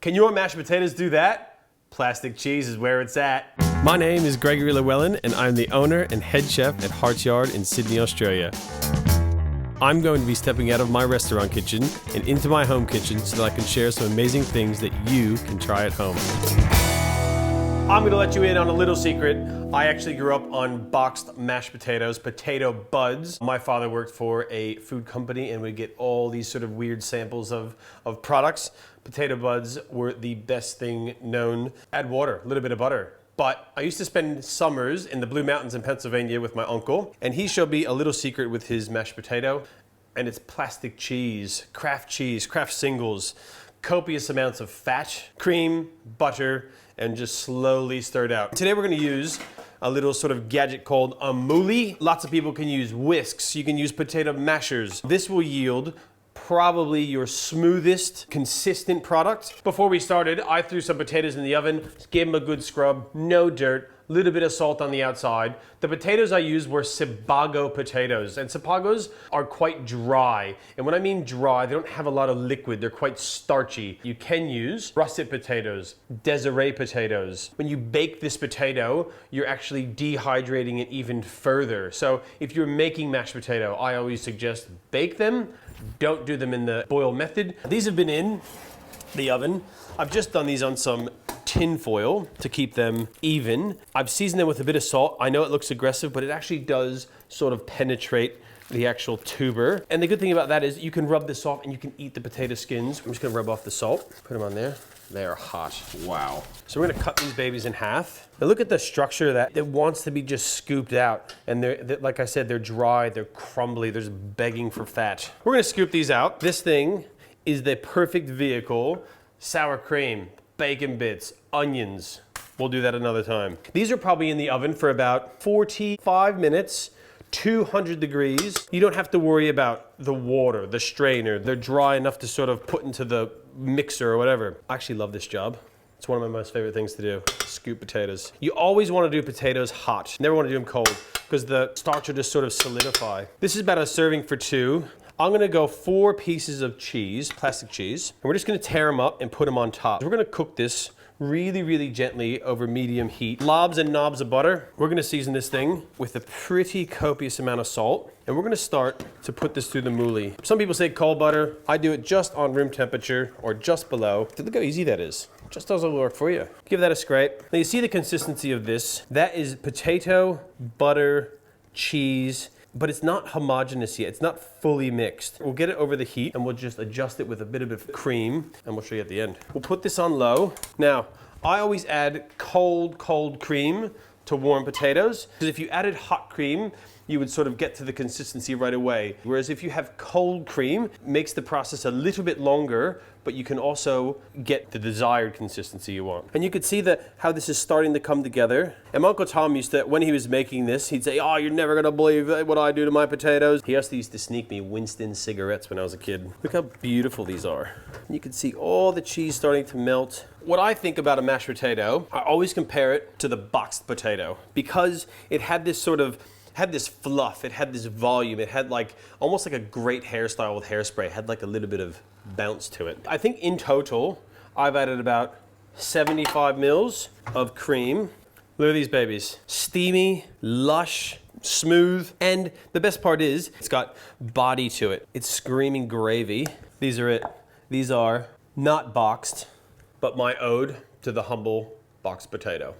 Can your mashed potatoes do that? Plastic cheese is where it's at. My name is Gregory Llewellyn, and I'm the owner and head chef at Hartsyard in Sydney, Australia. I'm going to be stepping out of my restaurant kitchen and into my home kitchen so that I can share some amazing things that you can try at home. I'm going to let you in on a little secret. I actually grew up on boxed mashed potatoes, potato buds. My father worked for a food company and would get all these sort of weird samples of products. Potato buds were the best thing known. Add water, a little bit of butter. But I used to spend summers in the Blue Mountains in Pennsylvania with my uncle, and he showed me a little secret with his mashed potato, and it's plastic cheese, craft singles, copious amounts of fat, cream, butter, and just slowly stirred out. Today we're gonna use a little sort of gadget called a moulie. Lots of people can use whisks, you can use potato mashers. This will yield probably your smoothest, consistent product. Before we started, I threw some potatoes in the oven, gave them a good scrub, no dirt, a little bit of salt on the outside. The potatoes I used were Sebago potatoes, and Sebagos are quite dry. And when I mean dry, they don't have a lot of liquid, they're quite starchy. You can use russet potatoes, Desiree potatoes. When you bake this potato, you're actually dehydrating it even further. So if you're making mashed potato, I always suggest bake them. Don't do them in the boil method. These have been in the oven. I've just done these on some tin foil to keep them even. I've seasoned them with a bit of salt. I know it looks aggressive, but it actually does sort of penetrate the actual tuber. And the good thing about that is you can rub this off and you can eat the potato skins. I'm just gonna rub off the salt, put them on there. They are hot. Wow. So we're gonna cut these babies in half. Now look at the structure of that. It wants to be just scooped out. And they're, like I said, they're dry, they're crumbly, they're just begging for fat. We're gonna scoop these out. This thing is the perfect vehicle. Sour cream, bacon bits, onions. We'll do that another time. These are probably in the oven for about 45 minutes. 200 degrees. You don't have to worry about the water, the strainer. They're dry enough to sort of put into the mixer or whatever. I actually love this job. It's one of my most favorite things to do, scoop potatoes. You always want to do potatoes hot. Never want to do them cold because the starch will just sort of solidify. This is about a serving for two. I'm gonna go 4 pieces of cheese, plastic cheese, and we're just gonna tear them up and put them on top. We're gonna cook this really, really gently over medium heat. Lobs and knobs of butter. We're gonna season this thing with a pretty copious amount of salt, and we're gonna start to put this through the moulie. Some people say cold butter. I do it just on room temperature or just below. Look how easy that is. Just doesn't work for you. Give that a scrape. Now you see the consistency of this. That is potato, butter, cheese, but it's not homogeneous yet. It's not fully mixed. We'll get it over the heat and we'll just adjust it with a bit of cream, and we'll show you at the end. We'll put this on low. Now, I always add cold cream to warm potatoes, because if you added hot cream, you would sort of get to the consistency right away. Whereas if you have cold cream, it makes the process a little bit longer, but you can also get the desired consistency you want. And you could see that how this is starting to come together. And my Uncle Tom used to, when he was making this, he'd say, "Oh, you're never gonna believe what I do to my potatoes." He also used to sneak me Winston cigarettes when I was a kid. Look how beautiful these are. And you can see all the cheese starting to melt. What I think about a mashed potato, I always compare it to the boxed potato, because it had this sort of had this fluff, it had this volume, it had like almost like a great hairstyle with hairspray, it had like a little bit of bounce to it. I think in total, I've added about 75 mils of cream. Look at these babies. Steamy, lush, smooth, and the best part is it's got body to it. It's screaming gravy. These are it. These are not boxed, but my ode to the humble boxed potato.